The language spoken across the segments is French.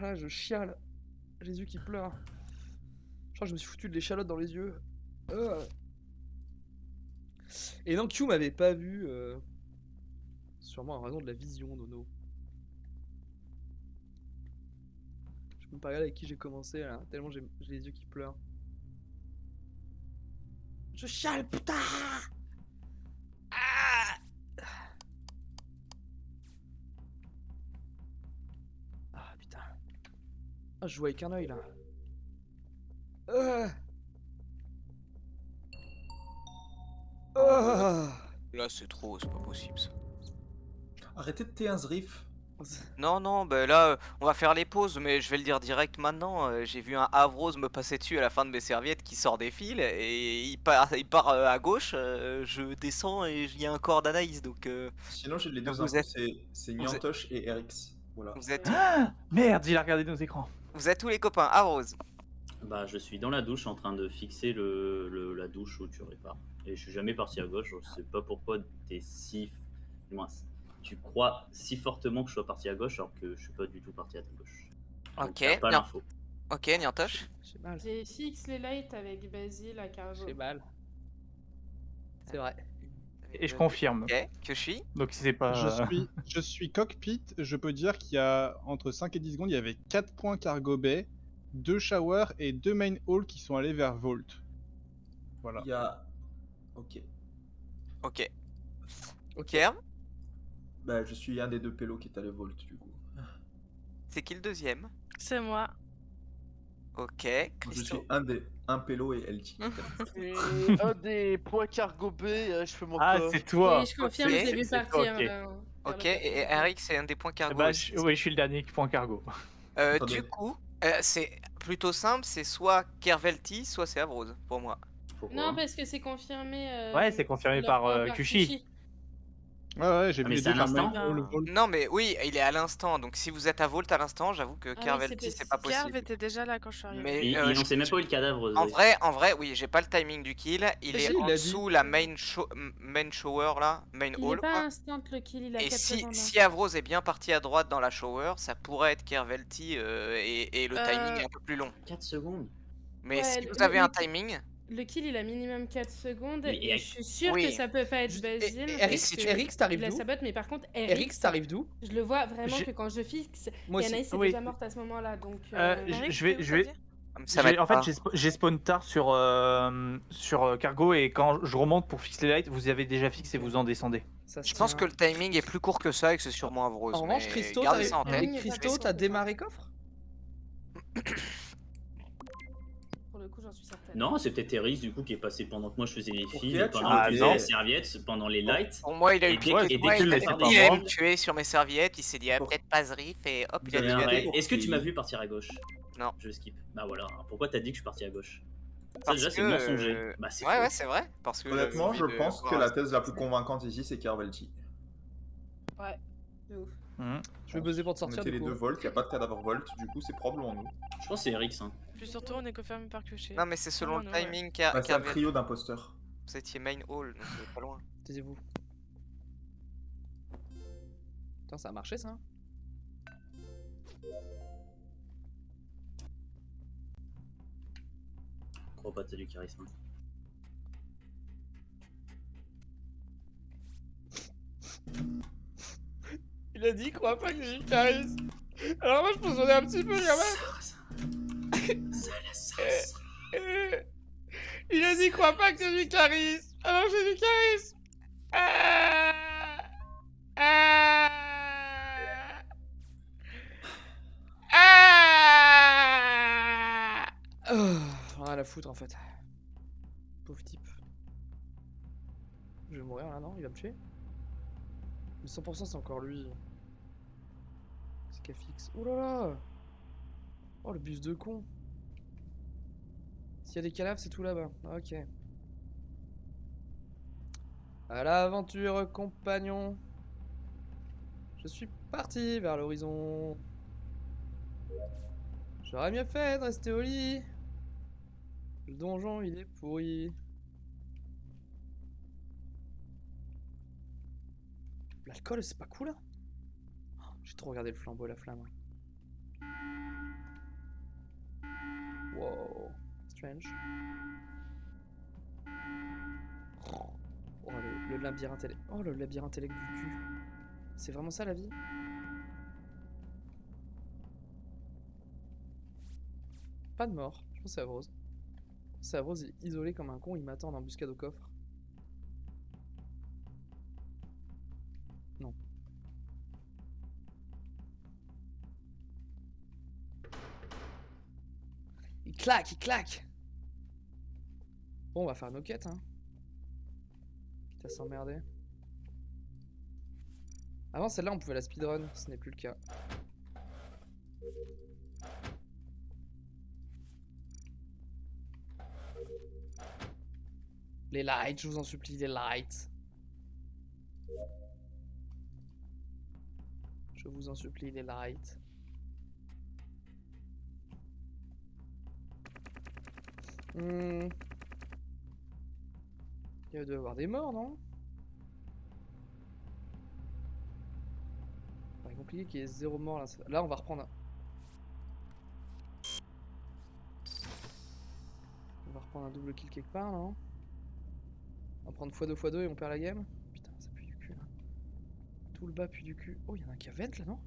là, je chiale. J'ai les yeux qui pleurent. Je crois que je me suis foutu de l'échalote dans les yeux. Et non, Q m'avait pas vu. Sûrement en raison de la vision, Nono. Je peux pas regarder avec qui j'ai commencé là, tellement j'ai les yeux qui pleurent. Je chiale, putain! Ah, ah putain. Ah, je joue avec un œil là. Là, c'est trop, c'est pas possible ça. Arrêtez de T1 riff. Non, non, bah là, on va faire les pauses, mais je vais le dire direct maintenant. J'ai vu un Avrose me passer dessus à la fin de mes serviettes qui sort des fils et il part à gauche. Je descends et il y a un corps d'Anaïs donc. Sinon, j'ai les deux Vous infos, êtes- c'est vous êtes- Niantosh et RX. Voilà. Vous êtes, Ah, merde, il a regardé nos écrans. vous êtes tous les copains. Avrose. Bah, je suis dans la douche en train de fixer la douche où tu répares. Et je suis jamais parti à gauche. Je sais pas pourquoi t'es si. Du moins, tu crois si fortement que je sois parti à gauche alors que je suis pas du tout parti à ta gauche. Donc, Ok, t'as pas non. l'info. Ok, Niantosh. J'ai mal. J'ai fixe les lights avec Basile à Cargo. J'ai mal. C'est vrai. Et je confirme. Ok, Kyoshi. Donc si c'est pas... Je suis cockpit, je peux dire qu'il y a entre 5 et 10 secondes, il y avait 4 points Cargo Bay, 2 showers et 2 main halls qui sont allés vers Vault. Voilà. Il y a. Ok. Ok. Ok. Kerm. Bah, je suis un des deux pélos qui est allé Volt du coup. C'est qui le deuxième? C'est moi. Ok, Je Christo. suis un pélo et LT. Et un des points cargo B, je fais mon Ah, corps. c'est toi. Oui, je confirme, Ok. je l'ai vu C'est toi, partir. ok. vers Ok, le et bateau. Eric, c'est un des points cargo. Bah, aussi. oui, je suis le dernier point cargo. Attendez. Du coup, c'est plutôt simple, c'est soit Kervelti, soit c'est Avrose, pour moi. Pourquoi Non, parce que c'est confirmé. Ouais, c'est confirmé leur par point Kushi. Ouais, j'ai Ah, vu mais les c'est deux à faire main l'instant hall, Vault. Non mais oui, il est à l'instant, donc si vous êtes à Volt à l'instant, j'avoue que oui, Kervelti c'est c'est pas Kerv possible. était déjà là quand je suis arrivée. Mais Il on sait même pas où est le cadavre. en vrai, oui, j'ai pas le timing du kill, il Si, est il en l'a dit. dessous la main shower là, main Il hall est pas quoi. instant le kill, il a Et 4 si, secondes. hein. si Avrose est bien parti à droite dans la shower, ça pourrait être Kervelti et le timing est un peu plus long. 4 secondes. Mais Ouais, si vous avez un timing, Le kill, il a minimum 4 secondes. Mais Et je suis sûre oui. que ça peut pas être Juste- Basile. et- parce Erix, que Erix, t'arrives il a d'où? sa botte, mais par contre, Eric, t'arrives d'où? je le vois vraiment J'ai- que quand je fixe. Moi Et aussi. Anaïs est Oui. déjà morte à ce moment-là. Donc. Je vais... ça va être En fait, pas. j'ai spawn tard sur cargo et quand je remonte pour fixer les lights, vous avez déjà fixé, vous en descendez. Ça se Je pense tient. que le timing est plus court que ça et que c'est sûrement Avrose. En revanche, mais Christo, gardez ça en tête. Ouais. Christo, t'as démarré coffre? Pour le coup, j'en suis certaine. Non, c'est peut-être Eris du coup qui est passé pendant que moi je faisais les Pour fils, qui as-tu pendant que voté tu faisais les serviettes, pendant les lights. Pour moi, il a eu Et le dès- pic. et dès Moi, qu'il il est a parti il allait avant- me tuer sur mes serviettes. Il s'est dit, ah, Pour- peut-être pas ce riff et hop, il a Vous dû avez un aller. règle. Est-ce que tu qui- m'as vu partir à gauche? Non. Je skip. Bah voilà. Pourquoi t'as dit que je suis parti à gauche? Ça Parce déjà c'est que, mensonger. Bah c'est Ouais, faux. ouais, c'est vrai. Parce que Honnêtement, j'avais je envie de pense que voir la un- thèse la plus convaincante ici, c'est Kervelti. Ouais, de ouf. Je vais buzzer pour te On sortir était du les coup. deux Volt, il n'y a pas de cadavre Volt, du coup c'est probablement nous. Je pense que c'est Erix. Hein. Puis surtout, on est confirmé par Kushi. Non, mais c'est selon le non, ouais. timing Bah, c'est un qu'avait. trio d'imposteurs. Vous étiez main hall, donc pas loin. Taisez-vous. Putain, ça a marché ça? Je crois pas, t'as du charisme. Il a dit, crois pas que j'ai du charisme. Alors moi, je peux sonner un petit peu quand même. Il a dit, crois pas que j'ai du charisme. Alors j'ai du charisme. Ah. Ah. Ah. Rien à foutre en fait. Pauvre type. Je vais mourir là, non? Il va me tuer? Mais 100% c'est encore lui. C'est Cafix. Oh là là! Oh le bus de con! S'il y a des cadavres, c'est tout là-bas. Ok. À l'aventure, compagnon! Je suis parti vers l'horizon. J'aurais mieux fait de rester au lit. Le donjon, il est pourri. L'alcool, c'est pas cool, hein? Oh, j'ai trop regardé le flambeau et la flamme. Strange. Oh, le labyrinthe oh, le labyrinthe élect du cul. C'est vraiment ça la vie? Pas de mort. Je pense que c'est Avrose. C'est Avrose, il est isolé comme un con, il m'attend en embuscade au coffre. Non. Il claque, il claque. Bon, on va faire nos quêtes, hein. Quitte à s'emmerder. Avant, celle-là, on pouvait la speedrun. Ce n'est plus le cas. Les lights, je vous en supplie, les lights. Je vous en supplie, les lights. Il doit y avoir des morts, non? C'est compliqué qu'il y ait 0 mort là. Là, on va reprendre un... On va reprendre un double kill quelque part, non? On va prendre x2 x2 et on perd la game. Putain, ça pue du cul là. Tout le bas pue du cul. Oh, il y en a un qui a vent là, non?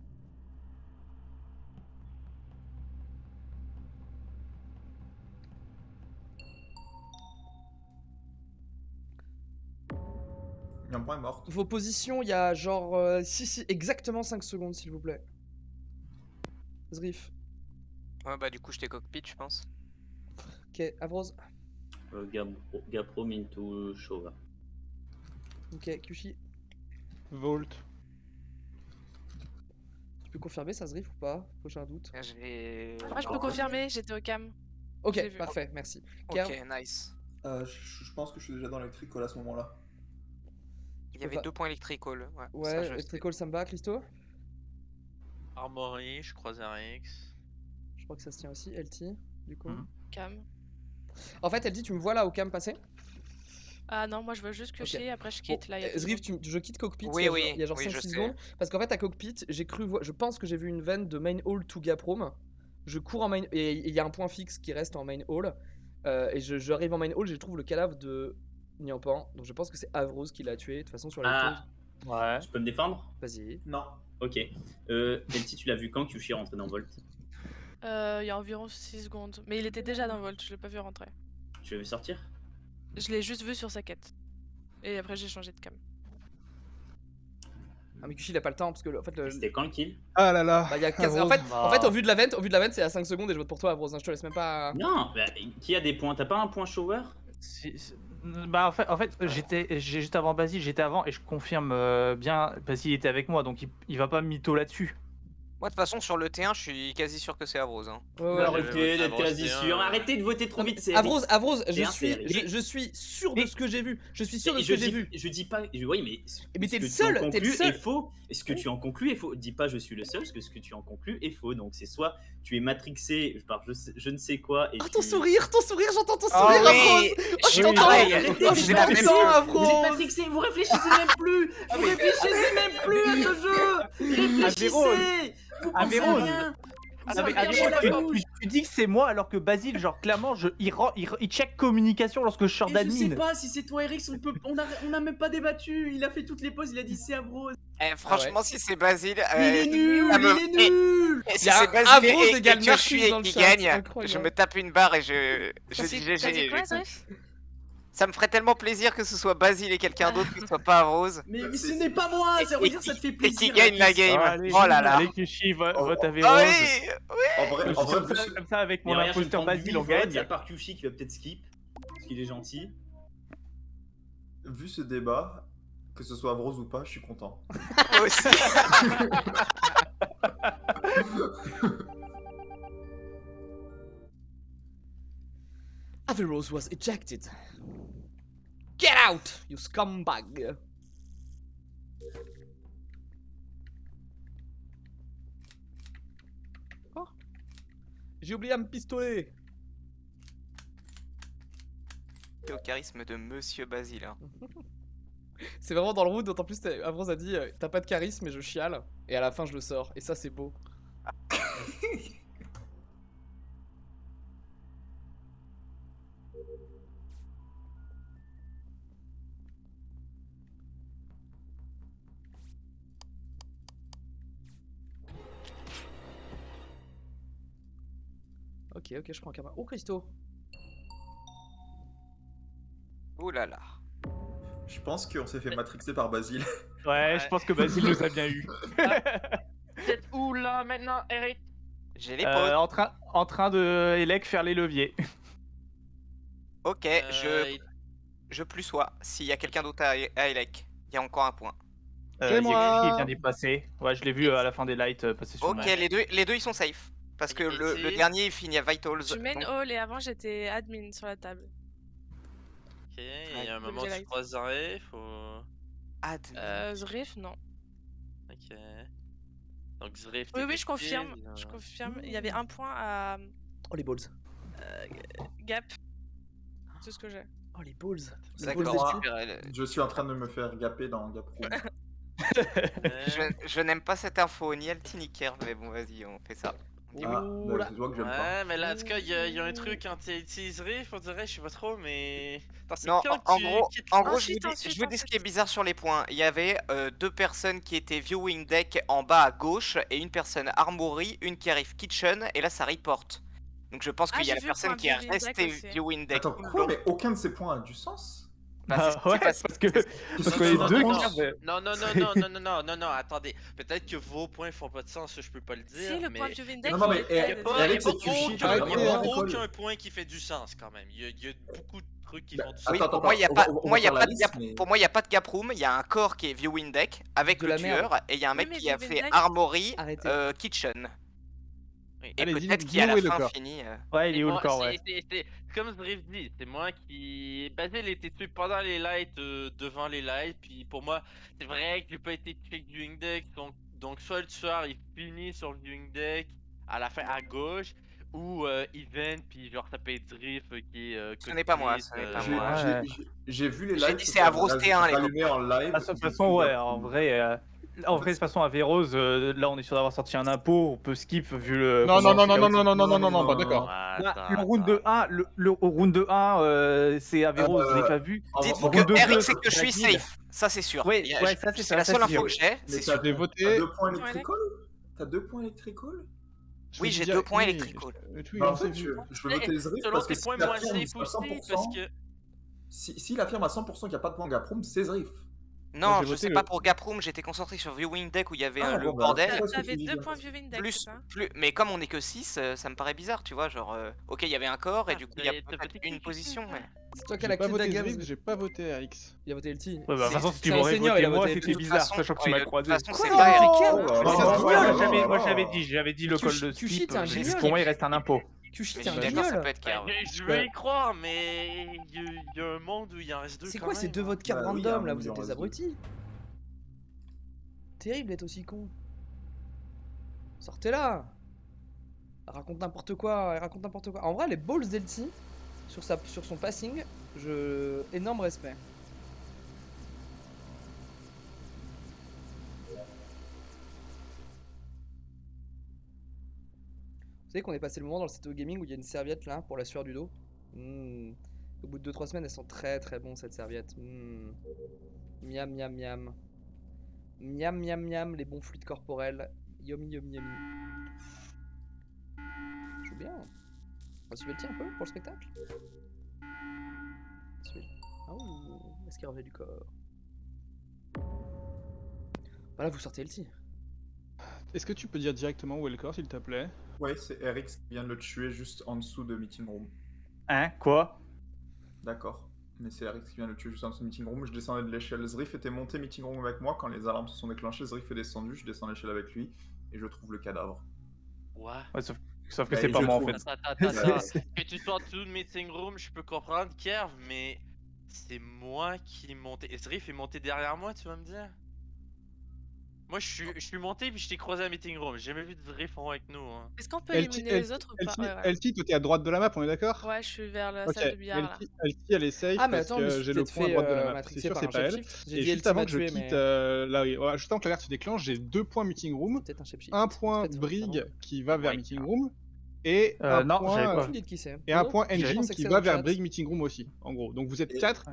Un point est mort. Vos positions, il y a genre exactement 5 secondes, s'il vous plaît. Zrif. Ouais, bah du coup, j'étais cockpit, je pense. Ok, Avrose. Gaprom into Shova. Ok, Kushi. Volt. Tu peux confirmer ça, Zrif, ou pas? J'ai un doute. Moi, je peux confirmer, j'étais au cam. J'ai Ok, vu. parfait, merci. Ok, nice. Je pense que je suis déjà dans l'électrical à ce moment-là. Il y avait 2 points electrical. Ouais, Ouais, Electrical Samba, Christo. Armory, je croise RX. Je crois que ça se tient aussi, LT, du coup. Cam. En fait, LT, tu me vois là au cam passer? Ah non, moi je veux juste piocher, après je quitte. Là, il y a deux Zrif, secondes. je quitte cockpit, Oui, il y a genre oui, 5-6 je sais. secondes. Parce qu'en fait, à cockpit, je pense que j'ai vu une veine de main hall to Gaprom. Je cours en main, et il y a un point fixe qui reste en main hall. Et j'arrive en main hall, je trouve le cadavre de Nyampan. Donc je pense que c'est Avrose qui l'a tué, de toute façon sur la pause. Ouais. Je peux me défendre? Vas-y. Non. Ok. Elti, tu l'as vu quand Kyushi est rentré dans Volt? Il y a environ 6 secondes. Mais il était déjà dans Volt, je l'ai pas vu rentrer. Tu l'as vu sortir? Je l'ai juste vu sur sa quête. Et après j'ai changé de cam. Ah, mais Kushi il a pas le temps parce que en fait C'était quand le kill? Ah là là. bah, il y a 15... en fait, au vu de la vente, c'est à 5 secondes et je vote pour toi, Avrose. Hein, je te laisse même pas. Non, bah, qui a des points? T'as pas un point shower? Bah en fait j'ai juste avant Basile, j'étais avant et je confirme bien, Basile était avec moi donc il va pas mytho là-dessus. Moi, de toute façon, sur le T1, je suis quasi sûr que c'est Avrose. Hein. Ouais, Arrêtez d'être Avrose, quasi c'est sûr. un- Arrêtez de voter trop Non, mais vite, c'est Avrose, c'est je suis sûr de ce que j'ai vu. Je suis sûr de Et ce que j'ai vu. Je dis pas. Oui, mais. Mais ce t'es que le tu en seul, t'es le conclus seul. est faux. Et ce que tu en conclus est faux. Dis pas je suis le seul, parce que ce que tu en conclus est faux. Donc c'est soit tu es matrixé par je ne sais quoi. Et Oh, tu... ton sourire, j'entends ton Oh sourire, oui, Avrose. je suis t'entends. pareil. Oh, je J'ai la même t'entends, chose. Avrose. Vous êtes matrixé, vous réfléchissez même plus. Vous réfléchissez même plus à ce jeu. Réfléchissez. Vous pensez à Avrose. rien. Ah, Vous mais avez Avrose, rien à bouche. tu dis que c'est moi alors que Basile, genre clairement, il check communication lorsque je sors Et je sais d'admin. pas si c'est toi, Eric, on a même pas débattu. Il a fait toutes les pauses, il a dit c'est Avrose. Franchement, si c'est Basile. Il est nul, ça me- il est nul. Et si Il y a c'est Basile Avrose et égale que je suis Marcus dans et le qui chat, gagne, c'est incroyable. je me tape une barre et je dis T'as GG. dit quoi, Zrif? Ça me ferait tellement plaisir que ce soit Basile et quelqu'un d'autre, que ce soit pas Avrose. Mais ce n'est pas moi, ça veut dire ça te fait Et plaisir. qui gagne la game. Allez, Oh là là. Allez, Kushi, vote Ah Avrose. oui, En vrai, Comme ça, avec mon Mais regarde, je vais imposteur prendre Basile, on 8 votes, gagne. il y a part Kyushi qui va peut-être skip, parce qu'il est gentil. vu ce débat, que ce soit Avrose ou pas, je suis content. moi aussi. Avrose was ejected. Get out, you scumbag. Oh, j'ai oublié un pistolet. Au charisme de Monsieur Basile. Hein. C'est vraiment dans le route, d'autant plus Avrose a dit t'as pas de charisme et je chiale. Et à la fin je le sors. Et ça c'est beau. Ok, je prends un karma. Oh, Christo. Ouh là là. Je pense qu'on s'est fait matrixer par Basile. Ouais, je pense que Basile nous a bien eu. Vous êtes où là maintenant, Eric? J'ai les pauses. En train de Elec faire les leviers. Ok, je plus sois. S'il y a quelqu'un d'autre à Elec, il y a encore un point. C'est moi. Qui vient d'y passer. Ouais, je l'ai vu à la fin des lights passer sur Ok, moi. les deux ils sont safe. Parce que le dernier il finit à Vitals. Je main donc- hall et avant j'étais admin sur la table. Ok, il y a un donc moment j'ai tu light. croises Zaref ou... Zrif, non. Ok. Donc Zaref, Oui, je confirme. Je confirme. Il y avait un point à Oh, les balls. Gap. C'est ce que j'ai. Oh, les balls. Les D'accord, balls super, Je suis en train de me faire gapper dans Gaproom. Je n'aime pas cette info, ni Alti ni Kerr, mais bon, vas-y, on fait ça. Ah, bah, tu vois que j'aime pas. Ouais, mais là, en tout cas, il y a un truc anti-Zaref, on dirait, je sais pas trop, mais... Attends, c'est Non, quand en tu gros, quittes en le- gros, je vous dis ce qui est bizarre sur les points. Il y avait deux personnes qui étaient viewing deck en bas à gauche et une personne armory, une qui arrive kitchen et là ça reporte. Donc je pense qu'il y a j'ai la vu le personne point qui est viewing deck restée aussi. viewing deck. Attends, tout le quoi? long. Mais aucun de ces points a du sens? Bah, c'est ce qui Ouais, s'est passé. parce que Qu'est-ce les que deux tu qui racontes? avaient- Non, attendez. Peut-être que vos points font pas de sens, ça, je peux pas le dire, Si, le mais... point viewing deck. Non, mais il était- Eric, Il y a c'est Kushi, tu aucun, vas il y a vraiment aucun l'école. point qui fait du sens, quand même. Il y a beaucoup de trucs qui Bah, font du sens. Oui, Attends, pour moi, il n'y a pas, on va pour moi, il y a faire la pas de liste, gap, mais- pour moi, il y a pas de gap room, il y a un corps qui est viewing deck avec De le la merde. tueur et il y a un Oui, mec mais qui a viewing fait deck- armory, Arrêtez. kitchen. Oui. Et Allez, peut-être dis-nous qui à où la est le fin corps. finit. Ouais, il est où le moi, corps, ouais. c'est comme Zrif dit, c'est moi qui... Basile était tué pendant les lights, devant les lights, puis pour moi, c'est vrai que j'ai pas été check viewing deck, donc soit le tueur il finit sur le viewing deck à la fin à gauche, ou event, puis genre ça peut être Zrif qui est... Ce n'est pas moi, ce n'est pas J'ai- moi. j'ai- j'ai vu les J'ai lives. dit se c'est faire Avros T1, les rallumer en live. Ah, de toute depuis façon, ouais, Gaproom. en vrai, de toute façon, à Véros, là, on est sûr d'avoir sorti un impôt, on peut skip vu le. Non, comment non, non, c'est non, non, chaotique. non, non, non, non, non, bah d'accord. Bah, le round de 1, le round de 1, c'est à Véros, je l'ai pas vu. Dites-vous Round que de Eric deux, sait que je suis c'est la safe, ça c'est sûr. Ouais, Il y a- ouais, ça, c'est c'est ça, la ça, seule c'est info sûr. que j'ai, Mais c'est t'as sûr. J'ai t'as voté. 2 points Ouais, électrical? T'as 2 points électrical? Oui, j'ai 2 points électrical. Bah, en fait, je veux voter Zrif Selon parce que tes s'il points, moi affirme j'ai poussé, 100%, parce que... s'il affirme à 100% qu'il n'y a pas de point Gaproom, c'est Zrif. Non, j'ai je voté sais le- pas pour Gap Room, j'étais concentré sur Viewing Deck où il y avait Ah, le bon, bah, bordel. pourquoi est-ce que tu T'avais dis 2 bien points ça? viewing deck, Plus, c'est ça mais comme on est que 6, ça me paraît bizarre, tu vois, genre, ok, il y avait un corps et Ah, du coup il y a t'as peut-être voté une qui, position, mais... C'est toi qui as la J'ai pas clé de la voté gamme. Zrif, j'ai pas voté RX. Il a voté LT. Ouais, bah, de toute C'est- façon, si tu c'est un m'aurais seigneur, il voté a moi, voté c'était LT. bizarre, façon, sachant que tu ouais, m'as de toute croisé. façon, c'est Quoi, pas mais Eric. t'es quel Oh là Mais là c'est un là guignol. là Moi, là là. j'avais dit le call de Kushi, skip. t'es un Pour guignol. moi, il reste un impôt. Kushi, Mais t'es je un suis d'accord, ça guignol. peut être Kerr. Je veux y croire, mais il y a un monde où il en reste deux. C'est quand quoi ces même, deux hein. votes cartes Bah oui, random hein, là, il vous en êtes des reste deux. abrutis. Terrible d'être aussi con. Sortez-la. Elle raconte n'importe quoi, elle raconte n'importe quoi. En vrai, les balls d'Elty, sur son passing, énorme respect. Vous savez qu'on est passé le moment dans le CTO Gaming où il y a une serviette là pour la sueur du dos. Au bout de 2-3 semaines, elles sont très très bon cette serviette. Miam miam miam. Miam miam miam, les bons fluides corporels. Yummy yummy yummy. Joue bien. On va suivre le tir un peu pour le spectacle. Oh, est-ce qu'il revient du corps? Voilà, vous sortez le tir. Est-ce que tu peux dire directement où est le corps, s'il te plaît? Ouais, c'est RX qui vient de le tuer juste en dessous de Meeting Room. Hein? Quoi? D'accord. Mais c'est RX qui vient de le tuer juste en dessous de Meeting Room. Je descendais de l'échelle. Zrif était monté Meeting Room avec moi. Quand les alarmes se sont déclenchées, Zrif est descendu. Je descends l'échelle avec lui. Et je trouve le cadavre. Ouais. Ouais, sauf que Bah, c'est pas je moi en trouve. fait. Attends. Que tu sois en dessous de meeting room, je peux comprendre, Kerv, mais c'est moi qui est monté. Et Zrif est monté derrière moi, tu vas me dire? Moi, je suis monté puis je t'ai croisé à meeting room. J'ai jamais vu de Zrif en haut avec nous. Hein. Est-ce qu'on peut LT, éliminer les autres ou pas? Ouais, ouais. LT, toi t'es à droite de la map, on est d'accord? Ouais, je suis vers la Ok, salle de billard là. LT, elle est safe Ah, mais parce attends, je me que suis j'ai le peut-être point à fait droite de la map. C'est matrixer sûr, par c'est un pas elle. shape-shift. J'ai Et dit juste LT avant m'a que je tué, quitte, mais là, oui, juste avant que l'alerte se déclenche, j'ai 2 points Meeting Room, peut-être un shape-shift. un point Peut-être, Brig pardon. qui va vers Ouais. Meeting Room, et un non, j'avais point, pas. Vous me dites qui c'est. et un Pardon point Je Engine pensais que qui c'est va dans le vers chat. Brig Meeting Room aussi, en gros. Donc vous êtes Et- 4,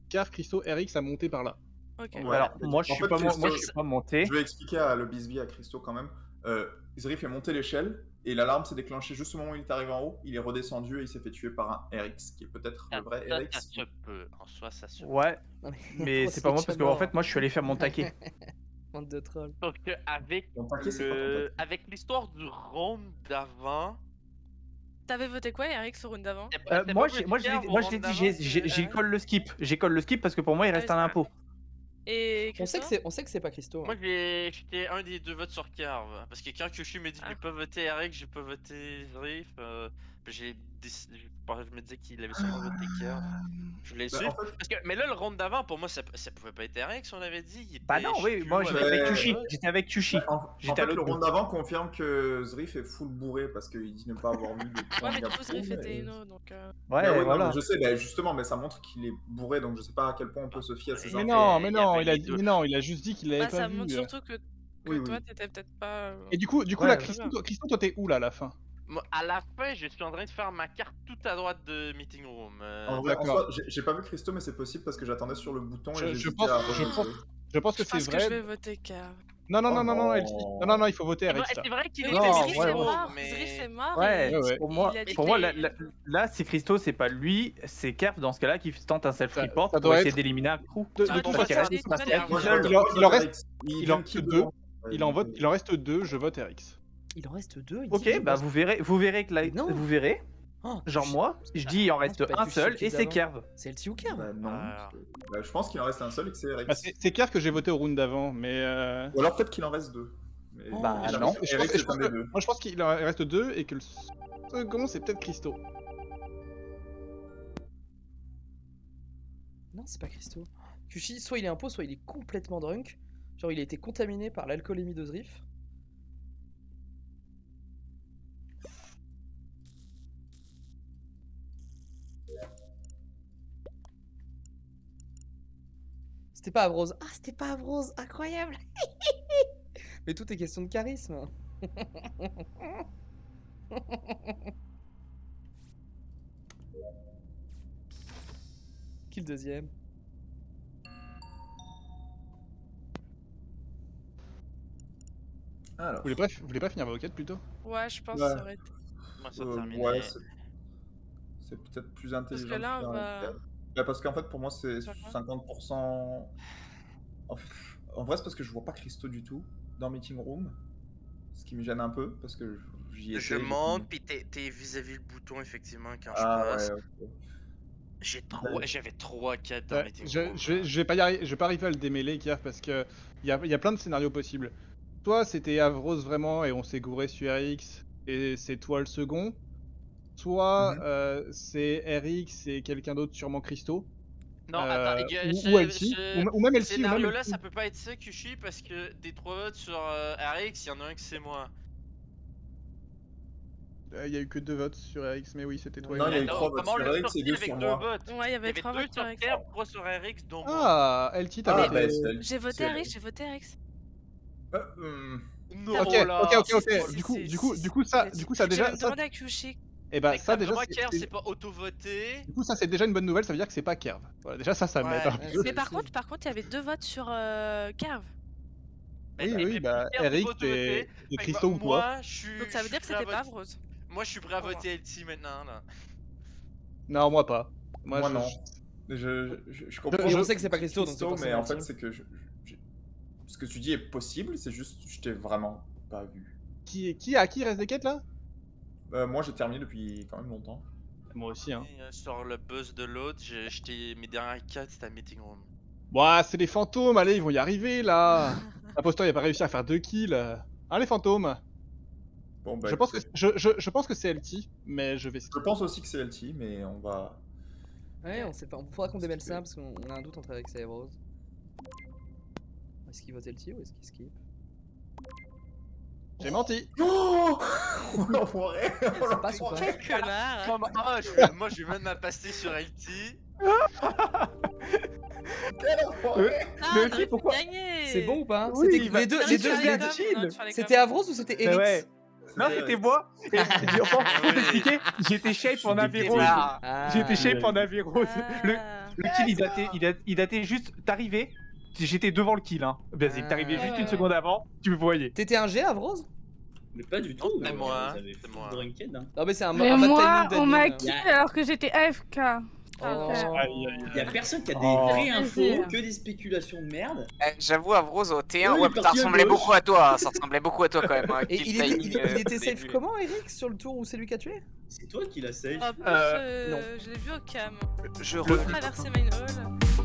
Car, Christo, RX à monter par là. Ok. Ouais. Alors, moi, je En suis fait, pas, moi, Christo, je suis pas monté. Je vais expliquer à le Bisbee, à Christo quand même. Zrif est monté l'échelle. Et l'alarme s'est déclenchée juste au moment où il est arrivé en haut. Il est redescendu et il s'est fait tuer par un RX, qui est peut-être le vrai Ça RX. se peut. En soi, ça se peut. Ouais, Non, mais trop c'est pas moi parce que en switch à fait, moi, je suis allé faire mon taquet. Bande de trolls. Sauf que avec Ton taquet, c'est quoi ton taquet? avec l'histoire du round d'avant. T'avais voté quoi, Eric, sur round d'avant? Moi, je l'ai dit, j'école le skip. J'école le skip parce que pour moi, il reste un impôt. Et On sait Christo? que c'est pas Christo. Moi j'étais un des 2 votes sur Carve. Parce que quand Kyushi me dit que j'ai pas voté Eric, j'ai pas voté Zrif, j'ai décidé, je me disais qu'il avait sûrement voté Carve. Je voulais le suivre. En fait, Parce que, mais là, le round d'avant, pour moi, ça pouvait pas être Eric si on avait dit. Il Bah était- non, je sais oui, plus moi où, j'étais avec- avec Tushi. J'étais avec Tushi. en J'étais fait, à le l'autre round bout. d'avant confirme que Zrif est full bourré parce qu'il dit ne pas avoir mis de Ouais, points mais du coup, Gaproum, Zrif était et- Eno, donc. Ouais, Bah oui, non, voilà. mais je sais, bah justement, mais ça montre qu'il est bourré, donc je sais pas à quel point on peut se fier à ses Mais infos. non, il y avait il a les dit, deux. mais non, il a juste dit qu'il l'avait Bah, pas ça vu. montre surtout que Oui, toi, oui. t'étais peut-être pas. Et du coup Ouais, là, ouais. Christo, toi, t'es où là à la fin? Moi, à la fin, je suis en train de faire ma carte tout à droite de Meeting Room. En vrai, en D'accord. soi, j'ai pas vu Christo, mais c'est possible parce que j'attendais sur le bouton Je et j'ai pense- à je rejouer. Je pense que Je c'est pense que je vrai. vais voter Carve. Non, Oh non. Elsie. Non, il faut voter C'est vrai- Eric. c'est vrai qu'il Oui, était mais Non, Zrif ouais, est ouais. mort. mais- Zrif est mort. Ouais, et ouais. pour moi, il a dit pour moi qu'il- là, c'est Christo, c'est pas lui, c'est Kerf dans ce cas-là qui tente un self-report Ça pour doit essayer être- d'éliminer un crew. De Ah, ton tu côté, vas Eric, voter- parce tu vas que- Moi, je voter- vote- il en- moi, je il en vote reste- RX. il vient en de reste kill deux. devant. il en reste 2, je vote Erix. Il en reste 2. Ok, bah vous verrez que là, Non. vous verrez. Oh, Genre moi, je dis il en reste c'est pas un Tushi seul qui et est c'est d'avant. Kerv. C'est LT ou Kerv. Bah non. Alors. Bah, je pense qu'il en reste un seul et que c'est Bah, RX. c'est Kerr que j'ai voté au round d'avant, mais. Ou alors peut-être qu'il en reste 2. Mais... Bah, Et non. Je RX pense- est un des deux. Moi, je pense qu'il en reste 2 et que le second, c'est peut-être Christo. Non, c'est pas Christo. Kushi, soit il est impo, soit il est complètement drunk. Genre, il a été contaminé par l'alcoolémie de Zrif. C'était pas Avrose. Ah, c'était pas Avrose. Incroyable. Mais tout est question de charisme. Qui le deuxième? Alors. Vous voulez pas finir vos quêtes plutôt? Ouais, je pense que Ouais. ça aurait été. Moi, ça termine. Ouais, c'est peut-être plus intelligent. Parce que là, de on faire va- un tab. Bah, parce qu'en fait, pour moi, c'est Sur quoi 50%. En vrai, c'est parce que je vois pas Christo du tout dans Meeting Room. Ce qui me gêne un peu, parce que j'y étais. Je j'ai monte, fini. puis t'es vis-à-vis le bouton, effectivement, quand Ah je passe. ouais, ok. J'avais 3 quêtes dans Ouais, Meeting je, Room. je vais pas arriver à le démêler, Kerr, parce que il y a plein de scénarios possibles. Soit c'était Avrose vraiment et on s'est gouré sur RX et c'est toi le second. Soit c'est RX et quelqu'un d'autre, sûrement Christo. Non, attends, il y a- ou Elsie. Ou même Ce Elsie. ou même scénario-là, Elsie. ça peut pas être ça, Kushi, parce que des 3 votes sur RX, il y en a un que c'est moi. Il y a eu que 2 votes sur RX, mais oui, c'était toi. Non, il y a eu Attends, 3 votes comment sur on l'a RX et sorti 2 avec sur 2 moi. votes? Ouais, il y Il y avait avait 3 2 votes sur sur Eric. Kerr, 3 sur RX, dont moi. Ah, LT, t'as Ah, voté. bah, c'est- J'ai voté c'est- Eric, j'ai voté Eric. Non, Ok, là. ok. Du coup, ça J'ai déjà. même demandé à Kyushi. Et bah, ça déjà. Moi, Kerr, c'est pas auto-voté. Du coup, ça c'est déjà une bonne nouvelle, ça veut dire que c'est pas Kerv. Voilà, déjà ça m'aide Ouais. un peu. Mais par contre, il y avait 2 votes sur Carve. Oui, bah, Eric et Christo ou toi. Moi, je suis. Donc ça veut dire que c'était pas vrai. Avrose. Moi, je suis prêt à Au voter LT maintenant, là. Non, moi pas. Moi, je- non. Je comprends. Et on sait que c'est pas Christo, donc c'est mais forcément en fait, Elsie. c'est que ce que tu dis est possible, c'est juste je t'ai vraiment pas vu. À qui reste des quêtes là? Moi, j'ai terminé depuis quand même longtemps. Moi aussi, hein. Et, sur le buzz de l'autre, mes dernières 4, c'était à Meeting Room. Ouah, c'est les fantômes, allez, ils vont y arriver là. L'imposteur il a pas réussi à faire 2 kills. Hein, les fantômes. Bon, bah, Je pense que écoutez, je pense que c'est LT, mais je vais. je pense aussi que c'est LT, mais on va. Ouais, on sait pas. Faudra qu'on démêle ça parce qu'on a un doute entre Eric et Avrose. Est-ce qu'il vote LT ou est-ce qu'il skip? J'ai menti. Oh l'enfoiré. Ça passe ou pas? Quel connard. Moi, je vais mettre ma pastille sur LT. Quel enfoiré. Ah, Mais on aussi, aurait pu pourquoi gagner. C'est bon ou pas? Oui, C'était il va- les deux Non, tu gars. fallait de- comme, non, tu fallait C'était comme. Avrose ou c'était Mais Eric? ouais. Non, c'était moi. Et j'ai enfin pour t'expliquer, j'étais shape en Averrose. Ah. J'étais shape en Averrose. Le Ah. kill il datait juste. T'arrivais. J'étais devant le kill, hein. Vas-y, t'arrivais Ah. juste une seconde avant, tu me voyais. T'étais un G, Avrose? Mais pas du Non, tout. c'est moi, hein, Vous avez c'est full moi. drunked, hein. Non mais c'est un Mais bad moi, timing on m'a d'admin. kill alors que j'étais AFK. Oh. Il y a personne qui a des Oh. vraies infos, Plaisir. que des spéculations de merde. J'avoue, Avrose au T1, Oui, ouais, parti ça à ressemblait gauche. beaucoup à toi. Ça ressemblait beaucoup à toi quand même. Hein, Et kill il était, timing, il était au safe début. comment Eric sur le tour où c'est lui qui a tué? C'est toi qui l'as safe. En plus, non. je l'ai vu au cam. Je On re- a traversé Main Hall.